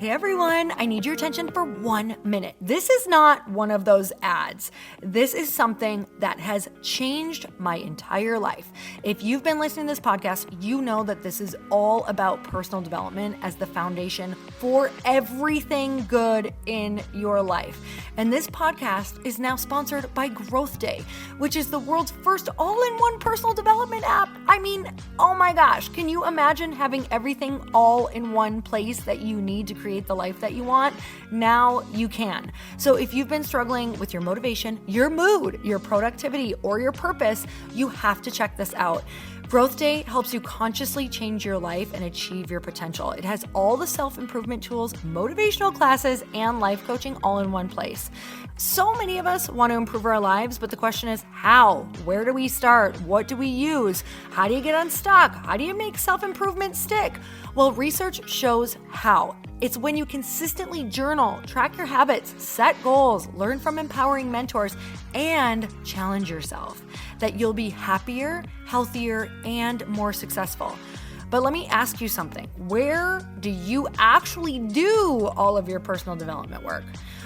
Hey everyone, I need your attention for 1 minute. This is not one of those ads. This is something that has changed my entire life. If you've been listening to this podcast, you know that this is all about personal development as the foundation for everything good in your life. And this podcast is now sponsored by Growth Day, which is the world's first all-in-one personal development app. I mean, oh my gosh, can you imagine having everything all in one place that you need to create the life that you want? Now you can. So if you've been struggling with your motivation, your mood, your productivity, or your purpose, you have to check this out. Growth Day helps you consciously change your life and achieve your potential. It has all the self-improvement tools, motivational classes, and life coaching all in one place. So many of us want to improve our lives, but the question is how? Where do we start? What do we use? How do you get unstuck? How do you make self-improvement stick? Well, research shows how. It's when you consistently journal, track your habits, set goals, learn from empowering mentors, and challenge yourself that you'll be happier, healthier, and more successful. But let me ask you something. Where do you actually do all of your personal development work?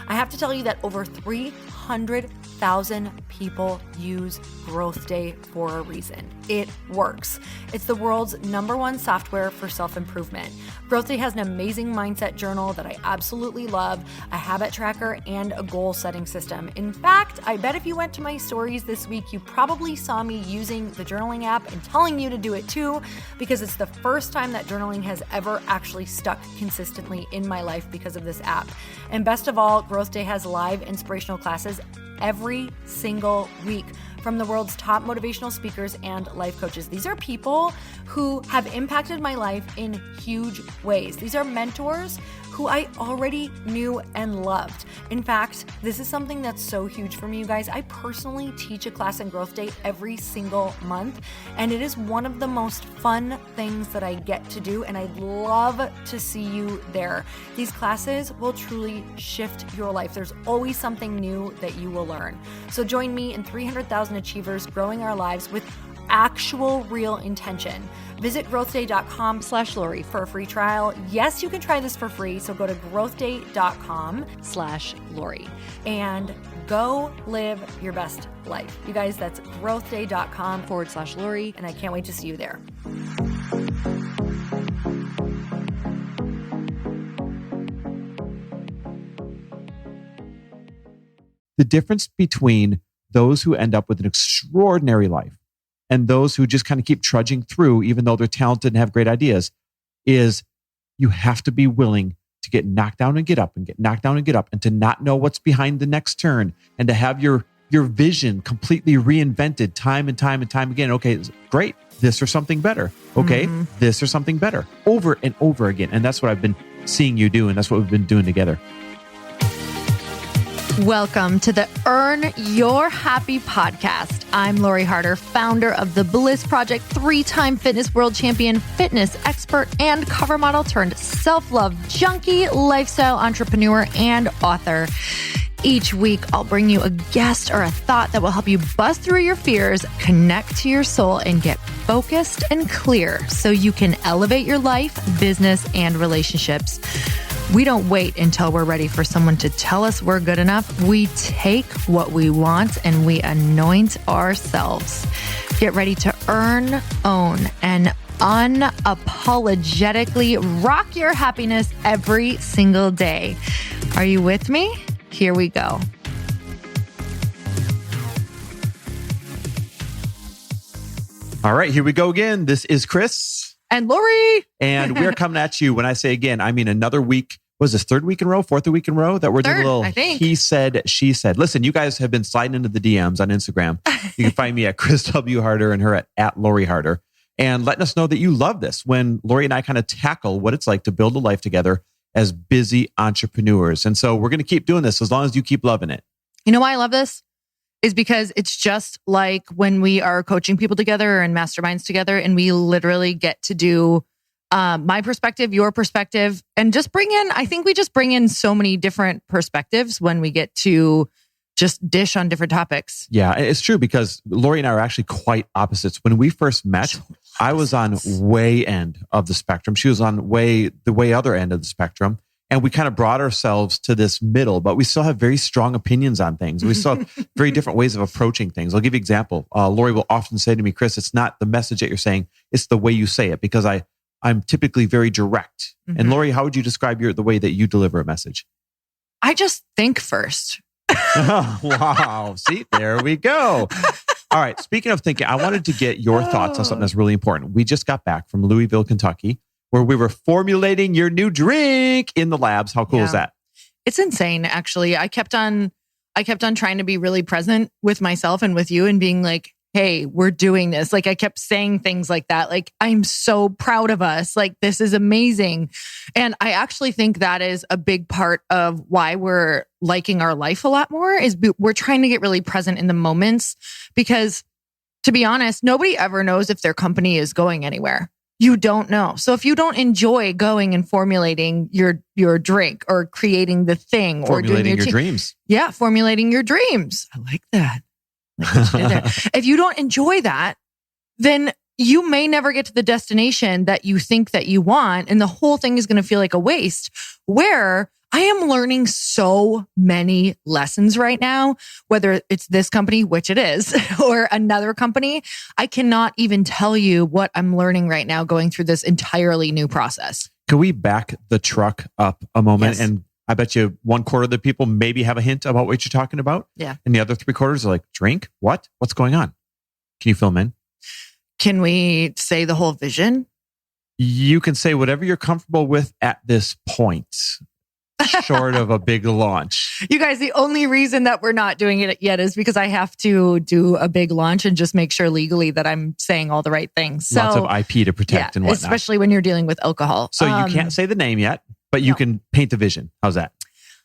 I have to tell you that over 300,000 people use Growth Day for a reason. It works. It's the world's #1 software for self-improvement. Growth Day has an amazing mindset journal that I absolutely love, a habit tracker, and a goal-setting system. In fact, I bet if you went to my stories this week, you probably saw me using the journaling app and telling you to do it too, because it's the first time that journaling has ever actually stuck consistently in my life because of this app. And best of all, Growth Day has live inspirational classes every single week from the world's top motivational speakers and life coaches. These are people who have impacted my life in huge ways. These are mentors who I already knew and loved. In fact, this is something that's so huge for me, you guys. I personally teach a class in Growth Day every single month, and it is one of the most fun things that I get to do, and I'd love to see you there. These classes will truly shift your life. There's always something new that you will learn. So join me and 300,000 achievers growing our lives with actual real intention. Visit growthday.com/Lori for a free trial. Yes, you can try this for free. So go to growthday.com/Lori and go live your best life. You guys, that's growthday.com/Lori. And I can't wait to see you there. The difference between those who end up with an extraordinary life and those who just kind of keep trudging through, even though they're talented and have great ideas, is you have to be willing to get knocked down and get up and get knocked down and get up, and to not know what's behind the next turn, and to have your vision completely reinvented time and time and time again. Okay, great. This or something better. Okay, this or something better, over and over again. And that's what I've been seeing you do. And that's what we've been doing together. Welcome to the Earn Your Happy podcast. I'm Lori Harder, founder of The Bliss Project, 3-time fitness world champion, fitness expert, and cover model turned self-love junkie, lifestyle entrepreneur, and author. Each week, I'll bring you a guest or a thought that will help you bust through your fears, connect to your soul, and get focused and clear so you can elevate your life, business, and relationships. We don't wait until we're ready for someone to tell us we're good enough. We take what we want and we anoint ourselves. Get ready to earn, own, and unapologetically rock your happiness every single day. Are you with me? Here we go. All right, here we go again. This is Chris. And Lori. And we're coming at you. When I say again, I mean another week. Was this third week in a row, fourth week in a row that we're doing a little he said, she said. Listen, you guys have been sliding into the DMs on Instagram. You can find me at Chris W. Harder and her at Lori Harder, and letting us know that you love this when Lori and I kind of tackle what it's like to build a life together as busy entrepreneurs. And so we're going to keep doing this as long as you keep loving it. You know why I love this? Is because it's just like when we are coaching people together and masterminds together, and we literally get to do my perspective, your perspective, and just I think we just bring in so many different perspectives when we get to just dish on different topics. Yeah, it's true, because Lori and I are actually quite opposites. When we first met, I was on way end of the spectrum. She was on the way other end of the spectrum. And we kind of brought ourselves to this middle, but we still have very strong opinions on things. We still have very different ways of approaching things. I'll give you an example. Lori will often say to me, Chris, it's not the message that you're saying, it's the way you say it, because I'm typically very direct. And Lori, how would you describe the way that you deliver a message? I just think first. Wow. See, there we go. All right. Speaking of thinking, I wanted to get your thoughts on something that's really important. We just got back from Louisville, Kentucky, where we were formulating your new drink in the labs. How cool is that? It's insane, actually. I kept on trying to be really present with myself and with you and being like, hey, we're doing this. Like I kept saying things like that. Like, I'm so proud of us. Like, this is amazing. And I actually think that is a big part of why we're liking our life a lot more is we're trying to get really present in the moments, because to be honest, nobody ever knows if their company is going anywhere. You don't know. So if you don't enjoy going and formulating your drink or creating the thing or doing your dreams. Yeah, formulating your dreams. I like that. If you don't enjoy that, then you may never get to the destination that you think that you want. And the whole thing is going to feel like a waste, where I am learning so many lessons right now, whether it's this company, which it is, or another company. I cannot even tell you what I'm learning right now going through this entirely new process. Can we back the truck up a moment? Yes. And I bet you 1/4 of the people maybe have a hint about what you're talking about. Yeah. And the other 3/4 are like, drink? What? What's going on? Can you fill them in? Can we say the whole vision? You can say whatever you're comfortable with at this point, short of a big launch. You guys, the only reason that we're not doing it yet is because I have to do a big launch and just make sure legally that I'm saying all the right things. So, lots of IP to protect and whatnot. Especially when you're dealing with alcohol. So you can't say the name yet, but you can paint the vision. How's that?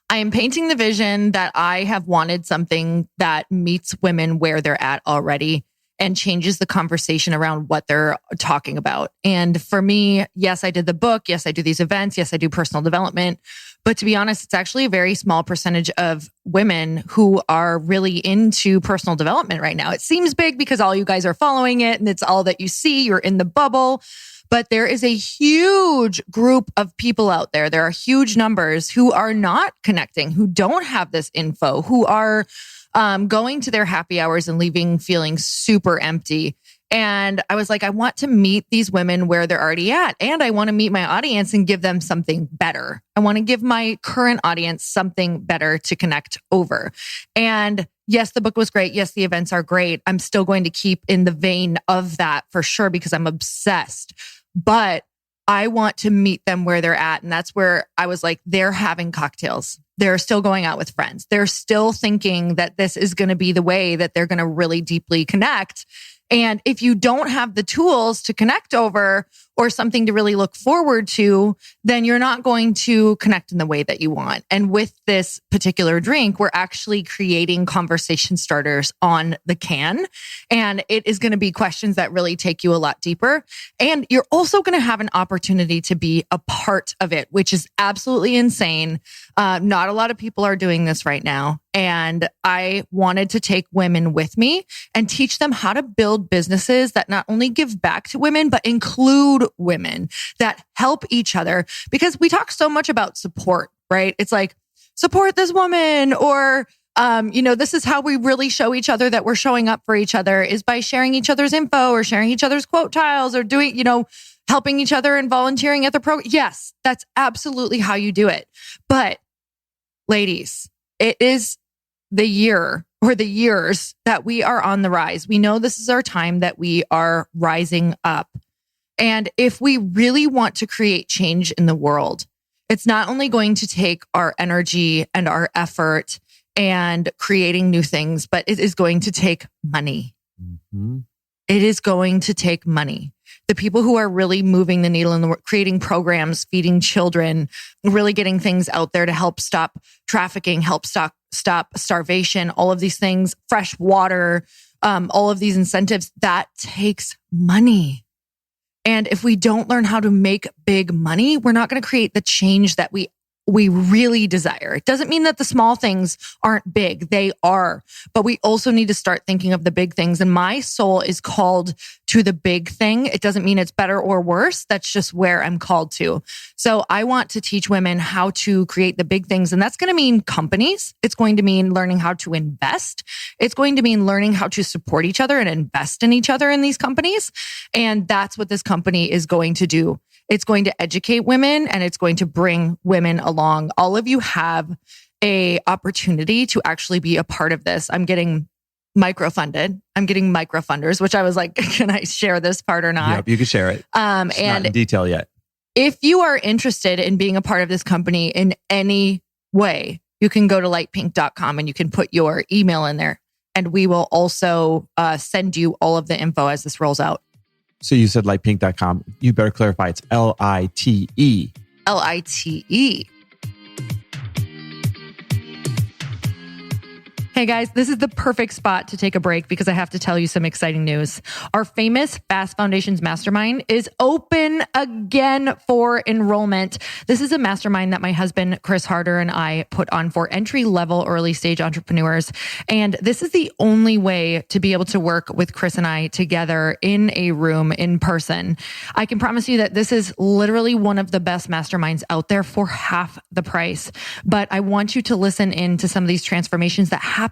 I am painting the vision that I have wanted something that meets women where they're at already and changes the conversation around what they're talking about. And for me, yes, I did the book. Yes, I do these events. Yes, I do personal development. But to be honest, it's actually a very small percentage of women who are really into personal development right now. It seems big because all you guys are following it and it's all that you see. You're in the bubble. But there is a huge group of people out there. There are huge numbers who are not connecting, who don't have this info, who are going to their happy hours and leaving feeling super empty. And I was like, I want to meet these women where they're already at. And I want to meet my audience and give them something better. I want to give my current audience something better to connect over. And yes, the book was great. Yes, the events are great. I'm still going to keep in the vein of that for sure because I'm obsessed. But I want to meet them where they're at. And that's where I was like, they're having cocktails. They're still going out with friends. They're still thinking that this is going to be the way that they're going to really deeply connect. And if you don't have the tools to connect over or something to really look forward to, then you're not going to connect in the way that you want. And with this particular drink, we're actually creating conversation starters on the can. And it is going to be questions that really take you a lot deeper. And you're also going to have an opportunity to be a part of it, which is absolutely insane. Not a lot of people are doing this right now. And I wanted to take women with me and teach them how to build businesses that not only give back to women, but include women, that help each other. Because we talk so much about support, right? It's like, support this woman, or, this is how we really show each other that we're showing up for each other is by sharing each other's info or sharing each other's quote tiles or doing, helping each other and volunteering at the program. Yes, that's absolutely how you do it. But ladies, it is the year or the years that we are on the rise. We know this is our time that we are rising up. And if we really want to create change in the world, it's not only going to take our energy and our effort and creating new things, but it is going to take money. Mm-hmm. It is going to take money. The people who are really moving the needle in the world, creating programs, feeding children, really getting things out there to help stop trafficking, help stop starvation, all of these things, fresh water, all of these incentives, that takes money. And if we don't learn how to make big money, we're not going to create the change that we really desire. It doesn't mean that the small things aren't big. They are. But we also need to start thinking of the big things. And my soul is called to the big thing. It doesn't mean it's better or worse. That's just where I'm called to. So I want to teach women how to create the big things. And that's going to mean companies. It's going to mean learning how to invest. It's going to mean learning how to support each other and invest in each other in these companies. And that's what this company is going to do. It's going to educate women and it's going to bring women along. All of you have a opportunity to actually be a part of this. I'm getting microfunded. I'm getting microfunders, which I was like, can I share this part or not? Yep, you can share it. It's and not in detail yet. If you are interested in being a part of this company in any way, you can go to lightpink.com and you can put your email in there. And we will also send you all of the info as this rolls out. So you said lightpink.com. You better clarify it's L-I-T-E. L-I-T-E. Hey guys, this is the perfect spot to take a break because I have to tell you some exciting news. Our famous Fast Foundations Mastermind is open again for enrollment. This is a mastermind that my husband, Chris Harder, and I put on for entry-level early stage entrepreneurs. And this is the only way to be able to work with Chris and I together in a room in person. I can promise you that this is literally one of the best masterminds out there for half the price. But I want you to listen in to some of these transformations that happen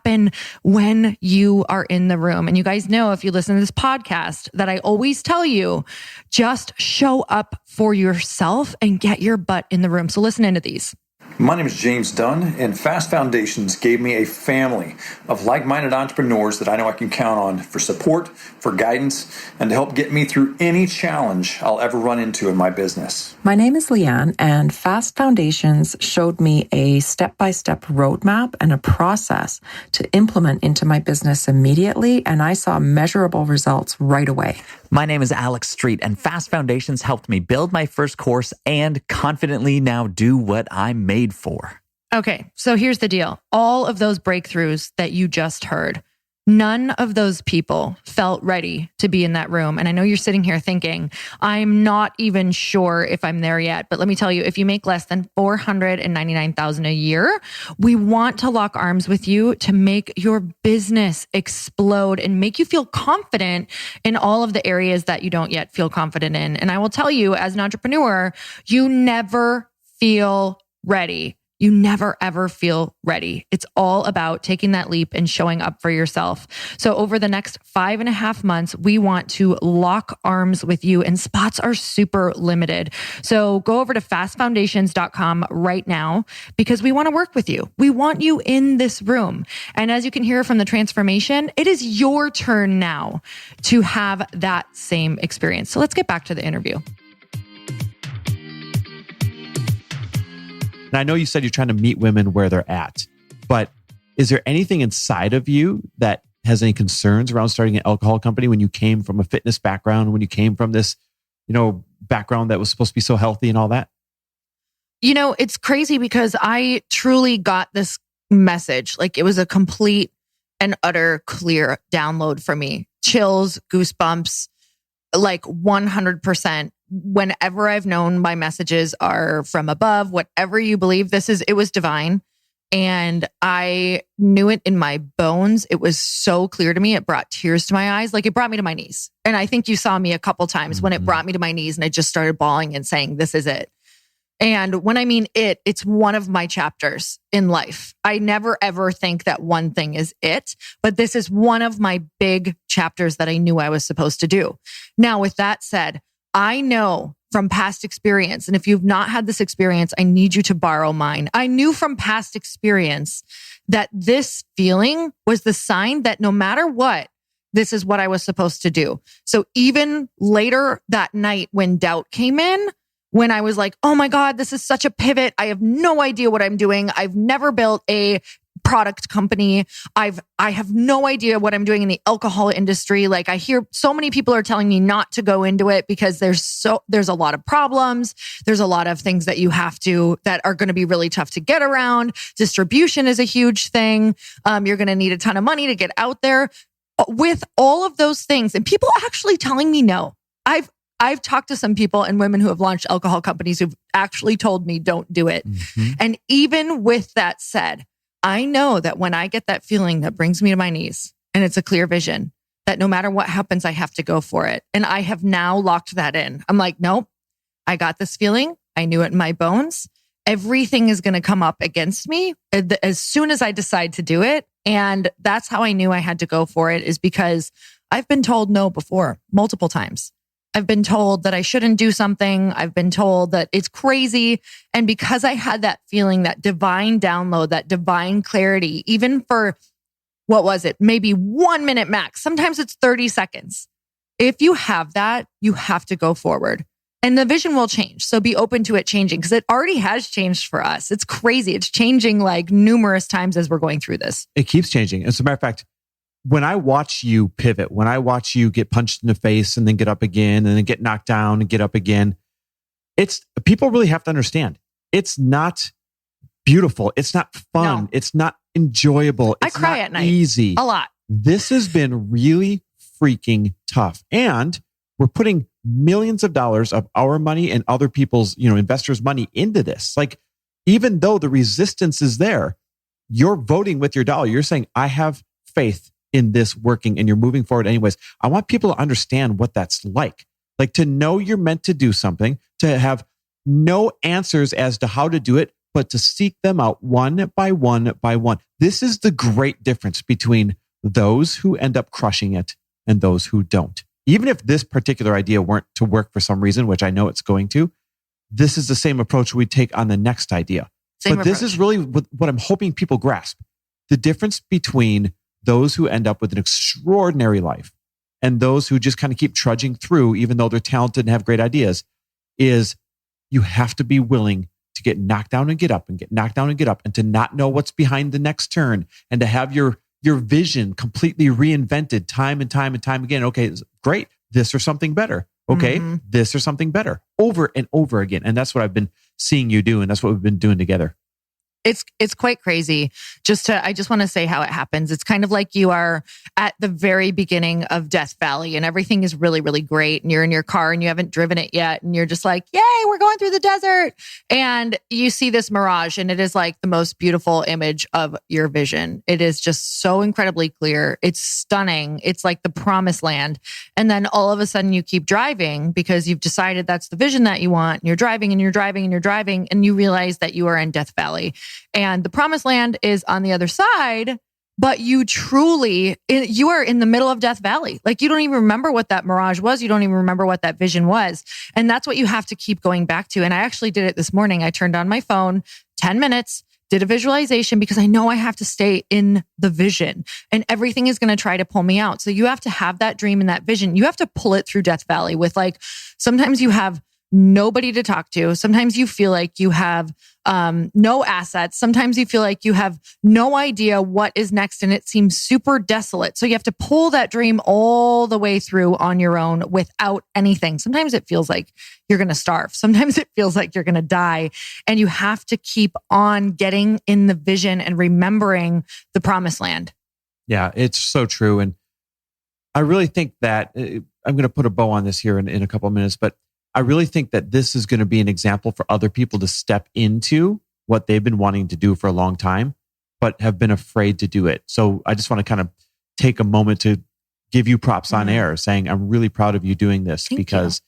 when you are in the room. And you guys know, if you listen to this podcast, that I always tell you, just show up for yourself and get your butt in the room. So listen into these. My name is James Dunn, and Fast Foundations gave me a family of like-minded entrepreneurs that I know I can count on for support, for guidance, and to help get me through any challenge I'll ever run into in my business. My name is Leanne, and Fast Foundations showed me a step-by-step roadmap and a process to implement into my business immediately, and I saw measurable results right away. My name is Alex Street, and Fast Foundations helped me build my first course and confidently now do what I'm made for. Okay, so here's the deal. All of those breakthroughs that you just heard, none of those people felt ready to be in that room. And I know you're sitting here thinking, I'm not even sure if I'm there yet. But let me tell you, if you make less than $499,000 a year, we want to lock arms with you to make your business explode and make you feel confident in all of the areas that you don't yet feel confident in. And I will tell you, as an entrepreneur, you never feel ready. You never, ever feel ready. It's all about taking that leap and showing up for yourself. So over the next 5.5 months, we want to lock arms with you, and spots are super limited. So go over to fastfoundations.com right now because we want to work with you. We want you in this room. And as you can hear from the transformation, it is your turn now to have that same experience. So let's get back to the interview. And I know you said you're trying to meet women where they're at, but is there anything inside of you that has any concerns around starting an alcohol company when you came from a fitness background, when you came from this, background that was supposed to be so healthy and all that? It's crazy because I truly got this message. Like, it was a complete and utter clear download for me. Chills, goosebumps, like 100%. Whenever I've known my messages are from above, whatever you believe it was divine. And I knew it in my bones. It was so clear to me. It brought tears to my eyes. Like, it brought me to my knees. And I think you saw me a couple times when it brought me to my knees and I just started bawling and saying, this is it. And when I mean it's one of my chapters in life. I never ever think that one thing is it, but this is one of my big chapters that I knew I was supposed to do. Now, with that said, I know from past experience, and if you've not had this experience, I need you to borrow mine. I knew from past experience that this feeling was the sign that no matter what, this is what I was supposed to do. So even later that night when doubt came in, when I was like, oh my God, this is such a pivot. I have no idea what I'm doing. I've never built a product company. I have no idea what I'm doing in the alcohol industry. Like, I hear so many people are telling me not to go into it because there's a lot of problems. There's a lot of things that that are going to be really tough to get around. Distribution is a huge thing. You're going to need a ton of money to get out there. With all of those things, and people actually telling me no. I've talked to some people and women who have launched alcohol companies who've actually told me don't do it. Mm-hmm. And even with that said, I know that when I get that feeling that brings me to my knees and it's a clear vision, that no matter what happens, I have to go for it. And I have now locked that in. I'm like, nope, I got this feeling. I knew it in my bones. Everything is going to come up against me as soon as I decide to do it. And that's how I knew I had to go for it, is because I've been told no before, multiple times. I've been told that I shouldn't do something. I've been told that it's crazy. And because I had that feeling, that divine download, that divine clarity, even for, what was it? Maybe 1 minute max. Sometimes it's 30 seconds. If you have that, you have to go forward. And the vision will change. So be open to it changing, because it already has changed for us. It's crazy. It's changing like numerous times as we're going through this. It keeps changing. As a matter of fact, when I watch you pivot, when I watch you get punched in the face and then get up again and then get knocked down and get up again, people really have to understand. It's not beautiful. It's not fun. No. It's not enjoyable. It's I cry not at night. Easy. A lot. This has been really freaking tough. And we're putting millions of dollars of our money and other people's, investors' money into this. Like, even though the resistance is there, you're voting with your dollar. You're saying, I have faith in this working, and you're moving forward anyways. I want people to understand what that's like to know you're meant to do something, to have no answers as to how to do it, but to seek them out one by one by one. This is the great difference between those who end up crushing it and those who don't. Even if this particular idea weren't to work for some reason, which I know it's going to, this is the same approach we take on the next idea. This is really what I'm hoping people grasp. The difference between those who end up with an extraordinary life and those who just kind of keep trudging through, even though they're talented and have great ideas, is you have to be willing to get knocked down and get up and get knocked down and get up, and to not know what's behind the next turn, and to have your vision completely reinvented time and time and time again. Okay, great. This or something better. Okay, this or something better, over and over again. And that's what I've been seeing you do. And that's what we've been doing together. It's quite crazy. I just want to say how it happens. It's kind of like you are at the very beginning of Death Valley and everything is really, really great. And you're in your car and you haven't driven it yet. And you're just like, yay, we're going through the desert. And you see this mirage, and it is like the most beautiful image of your vision. It is just so incredibly clear. It's stunning. It's like the promised land. And then all of a sudden you keep driving because you've decided that's the vision that you want. And you're driving and you're driving and you're driving, and you realize that you are in Death Valley. And the promised land is on the other side, but you are in the middle of Death Valley. Like, you don't even remember what that mirage was. You don't even remember what that vision was. And that's what you have to keep going back to. And I actually did it this morning. I turned on my phone, 10 minutes, did a visualization, because I know I have to stay in the vision, and everything is going to try to pull me out. So you have to have that dream and that vision. You have to pull it through Death Valley with, like, sometimes you have nobody to talk to. Sometimes you feel like you have no assets. Sometimes you feel like you have no idea what is next, and it seems super desolate. So you have to pull that dream all the way through on your own without anything. Sometimes it feels like you're going to starve. Sometimes it feels like you're going to die, and you have to keep on getting in the vision and remembering the promised land. Yeah, it's so true. And I really think that I'm going to put a bow on this here in a couple of minutes, but I really think that this is going to be an example for other people to step into what they've been wanting to do for a long time, but have been afraid to do it. So I just want to kind of take a moment to give you props on air, saying I'm really proud of you doing this. Thank because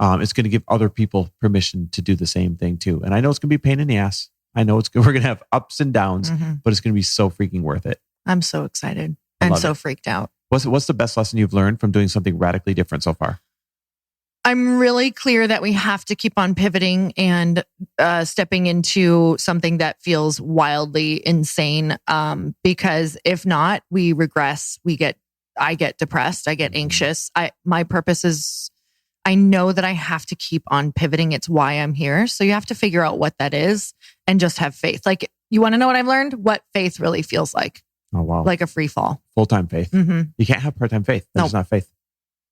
it's going to give other people permission to do the same thing too. And I know it's going to be a pain in the ass. I know we're going to have ups and downs, but it's going to be so freaking worth it. I'm so excited and so freaked out. What's the best lesson you've learned from doing something radically different so far? I'm really clear that we have to keep on pivoting and stepping into something that feels wildly insane. Because if not, we regress. I get depressed. I get anxious. My purpose is, I know that I have to keep on pivoting. It's why I'm here. So you have to figure out what that is and just have faith. Like, you want to know what I've learned? What faith really feels like. Oh, wow. Like a free fall. Full-time faith. You can't have part-time faith. That's not faith.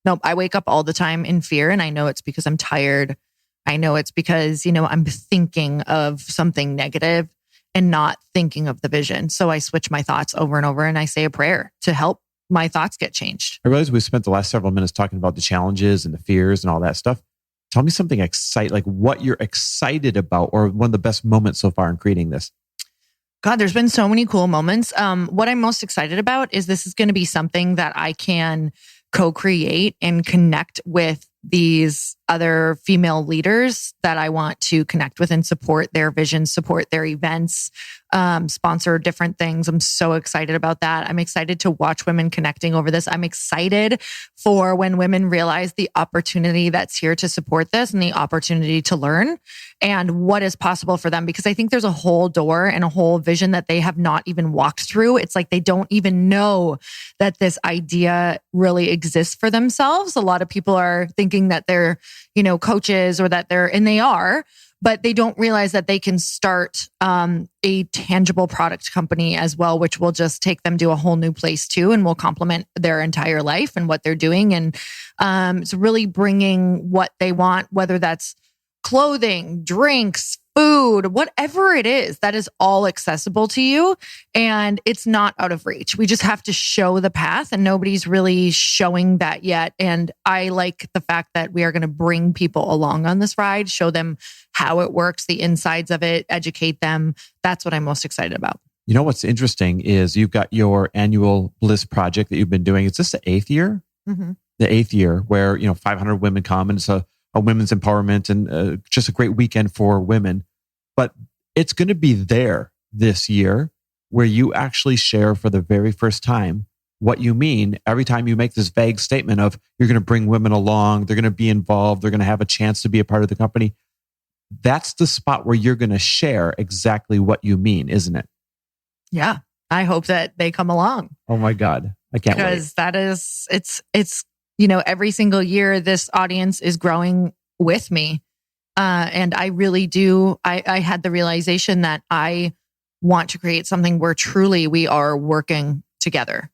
Nope. I wake up all the time in fear, and I know it's because I'm tired. I know it's because, I'm thinking of something negative and not thinking of the vision. So I switch my thoughts over and over, and I say a prayer to help my thoughts get changed. I realize we spent the last several minutes talking about the challenges and the fears and all that stuff. Tell me something exciting, like what you're excited about, or one of the best moments so far in creating this. God, there's been so many cool moments. What I'm most excited about is this is going to be something that I can co-create and connect with these other female leaders that I want to connect with and support their vision, support their events, sponsor different things. I'm so excited about that. I'm excited to watch women connecting over this. I'm excited for when women realize the opportunity that's here to support this and the opportunity to learn and what is possible for them. Because I think there's a whole door and a whole vision that they have not even walked through. It's like they don't even know that this idea really exists for themselves. A lot of people are thinking that they're, coaches or that and they are, but they don't realize that they can start a tangible product company as well, which will just take them to a whole new place too, and will complement their entire life and what they're doing. And it's really bringing what they want, whether that's clothing, drinks, food, whatever it is, that is all accessible to you. And it's not out of reach. We just have to show the path, and nobody's really showing that yet. And I like the fact that we are going to bring people along on this ride, show them how it works, the insides of it, educate them. That's what I'm most excited about. You know, what's interesting is you've got your annual Bliss project that you've been doing. Is this the 8th year? Mm-hmm. The 8th year where, 500 women come, and it's a women's empowerment and just a great weekend for women. But it's going to be there this year where you actually share for the very first time what you mean every time you make this vague statement of you're going to bring women along, they're going to be involved, they're going to have a chance to be a part of the company. That's the spot where you're going to share exactly what you mean, isn't it? Yeah. I hope that they come along. Oh my God. I can't wait. Because that is, it's every single year this audience is growing with me. And I really do. I had the realization that I want to create something where truly we are working together.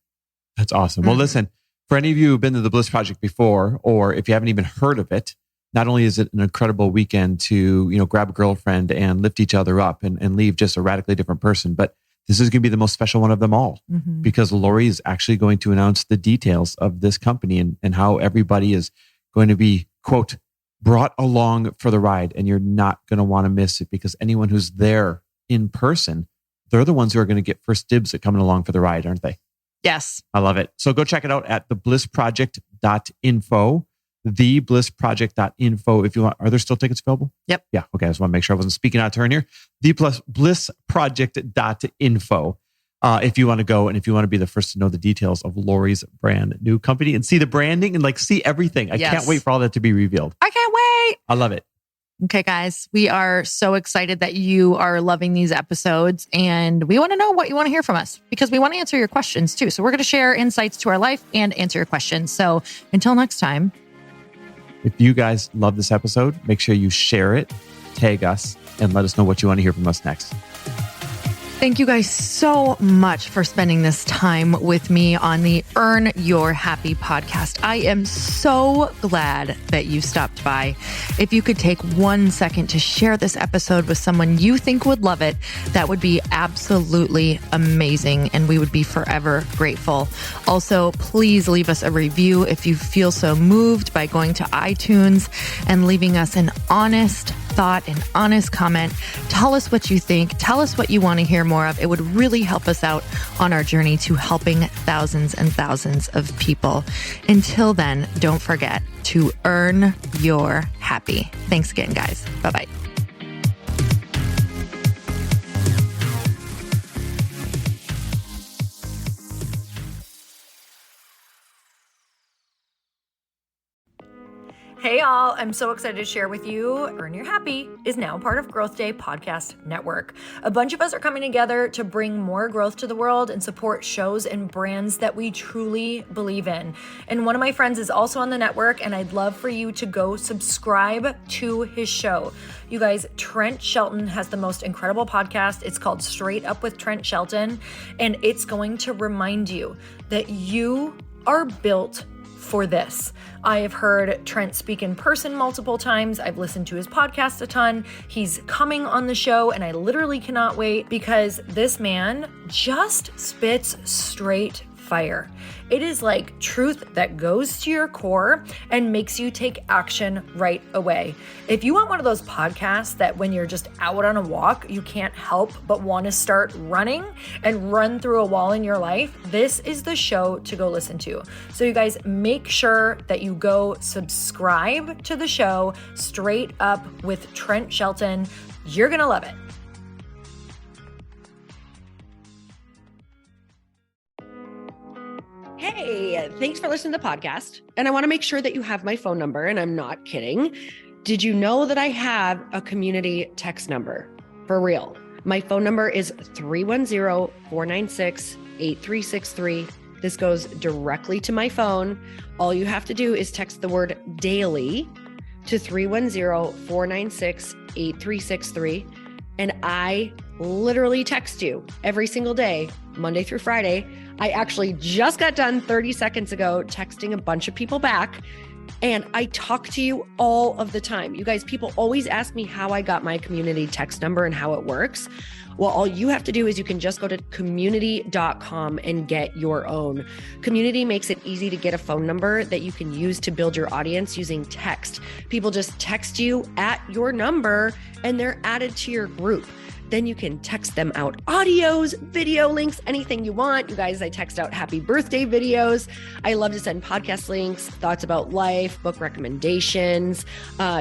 That's awesome. Well, listen, for any of you who've been to the Bliss Project before, or if you haven't even heard of it, not only is it an incredible weekend to, grab a girlfriend and lift each other up and leave just a radically different person, but this is going to be the most special one of them all because Lori is actually going to announce the details of this company and how everybody is going to be, quote, brought along for the ride. And you're not going to want to miss it because anyone who's there in person, they're the ones who are going to get first dibs at coming along for the ride, aren't they? Yes. I love it. So go check it out at theblissproject.info. Theblissproject.info. If you want, are there still tickets available? Yep. Yeah. Okay. I just want to make sure I wasn't speaking out of turn here. Theblissproject.info. If you want to go and if you want to be the first to know the details of Lori's brand new company and see the branding and see everything. I can't wait for all that to be revealed. I can't wait. I love it. Okay, guys, we are so excited that you are loving these episodes, and we want to know what you want to hear from us because we want to answer your questions too. So we're going to share insights to our life and answer your questions. So until next time. If you guys love this episode, make sure you share it, tag us, and let us know what you want to hear from us next. Thank you guys so much for spending this time with me on the Earn Your Happy podcast. I am so glad that you stopped by. If you could take 1 second to share this episode with someone you think would love it, that would be absolutely amazing, and we would be forever grateful. Also, please leave us a review if you feel so moved by going to iTunes and leaving us an honest thought, an honest comment. Tell us what you think. Tell us what you want to hear more of. It would really help us out on our journey to helping thousands and thousands of people. Until then, don't forget to earn your happy. Thanks again, guys. Bye-bye. Hey all, I'm so excited to share with you Earn Your Happy is now part of Growth Day Podcast Network. A bunch of us are coming together to bring more growth to the world and support shows and brands that we truly believe in. And one of my friends is also on the network, and I'd love for you to go subscribe to his show. You guys, Trent Shelton has the most incredible podcast. It's called Straight Up with Trent Shelton, and it's going to remind you that you are built for this. I have heard Trent speak in person multiple times. I've listened to his podcast a ton. He's coming on the show, and I literally cannot wait because this man just spits straight fire. It is like truth that goes to your core and makes you take action right away. If you want one of those podcasts that when you're just out on a walk, you can't help but want to start running and run through a wall in your life, this is the show to go listen to. So you guys make sure that you go subscribe to the show, Straight Up with Trent Shelton. You're going to love it. Hey, thanks for listening to the podcast. And I want to make sure that you have my phone number, and I'm not kidding. Did you know that I have a community text number? For real. My phone number is 310-496-8363. This goes directly to my phone. All you have to do is text the word daily to 310-496-8363. And I literally text you every single day, Monday through Friday. I actually just got done 30 seconds ago texting a bunch of people back, and I talk to you all of the time. You guys, people always ask me how I got my community text number and how it works. Well, all you have to do is you can just go to community.com and get your own. Community makes it easy to get a phone number that you can use to build your audience using text. People just text you at your number and they're added to your group. Then you can text them out audios, video links, anything you want. You guys, I text out happy birthday videos. I love to send podcast links, thoughts about life, book recommendations,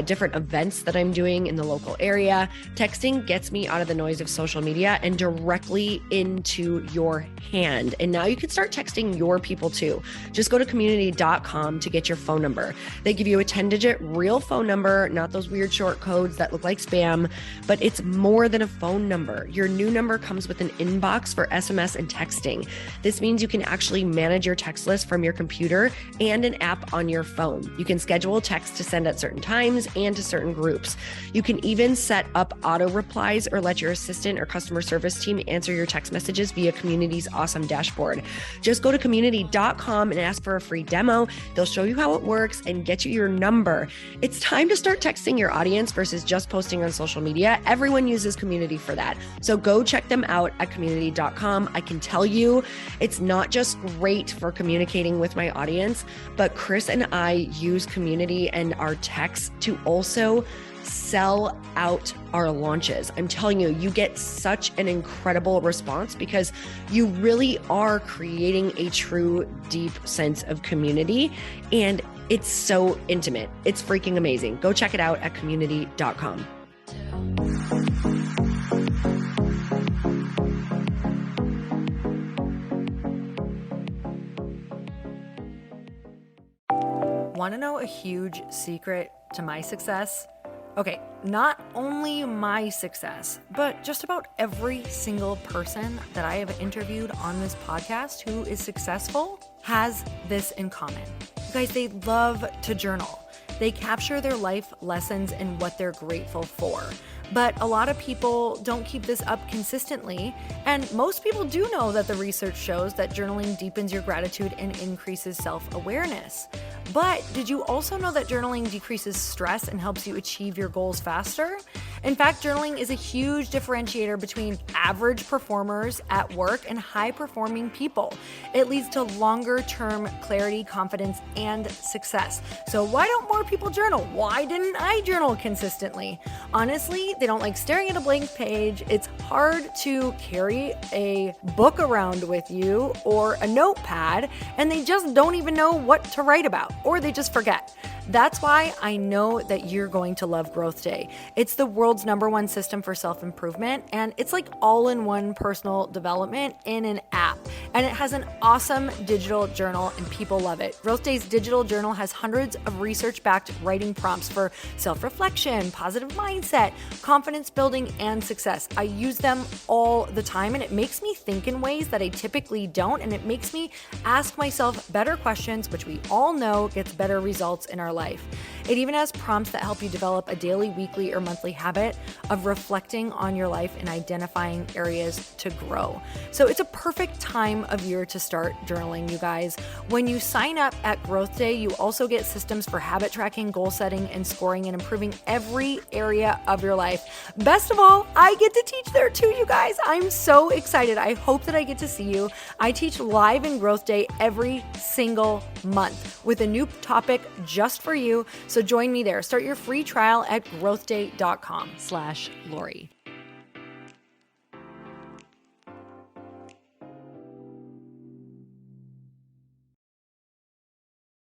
different events that I'm doing in the local area. Texting gets me out of the noise of social media and directly into your hand. And now you can start texting your people too. Just go to community.com to get your phone number. They give you a 10-digit real phone number, not those weird short codes that look like spam, but it's more than a phone number. Your new number comes with an inbox for SMS and texting. This means you can actually manage your text list from your computer and an app on your phone. You can schedule text to send at certain times and to certain groups. You can even set up auto replies or let your assistant or customer service team answer your text messages via Community's awesome dashboard. Just go to community.com and ask for a free demo. They'll show you how it works and get you your number. It's time to start texting your audience versus just posting on social media. Everyone uses Community for that. So go check them out at community.com. I can tell you it's not just great for communicating with my audience, but Chris and I use Community and our texts to also sell out our launches. I'm telling you, you get such an incredible response because you really are creating a true, deep sense of community. And it's so intimate. It's freaking amazing. Go check it out at community.com. Want to know a huge secret to my success? Okay, not only my success, but just about every single person that I have interviewed on this podcast who is successful has this in common. You guys, they love to journal. They capture their life lessons and what they're grateful for. But a lot of people don't keep this up consistently. And most people do know that the research shows that journaling deepens your gratitude and increases self-awareness. But did you also know that journaling decreases stress and helps you achieve your goals faster? In fact, journaling is a huge differentiator between average performers at work and high-performing people. It leads to longer-term clarity, confidence, and success. So why don't more people journal? Why didn't I journal consistently? Honestly, they don't like staring at a blank page. It's hard to carry a book around with you or a notepad, and they just don't even know what to write about, or they just forget. That's why I know that you're going to love Growth Day. It's the world's #1 system for self-improvement, and it's like all-in-one personal development in an app. And it has an awesome digital journal, and people love it. Growth Day's digital journal has hundreds of research-backed writing prompts for self-reflection, positive mindset, confidence building, and success. I use them all the time, and it makes me think in ways that I typically don't, and it makes me ask myself better questions, which we all know gets better results in our life. It even has prompts that help you develop a daily, weekly, or monthly habit of reflecting on your life and identifying areas to grow. So it's a perfect time of year to start journaling, you guys. When you sign up at Growth Day, you also get systems for habit tracking, goal setting, and scoring, and improving every area of your life. Best of all, I get to teach there too, you guys. I'm so excited. I hope that I get to see you. I teach live in Growth Day every single month with a new topic just for you. So join me there. Start your free trial at growthday.com/Lori.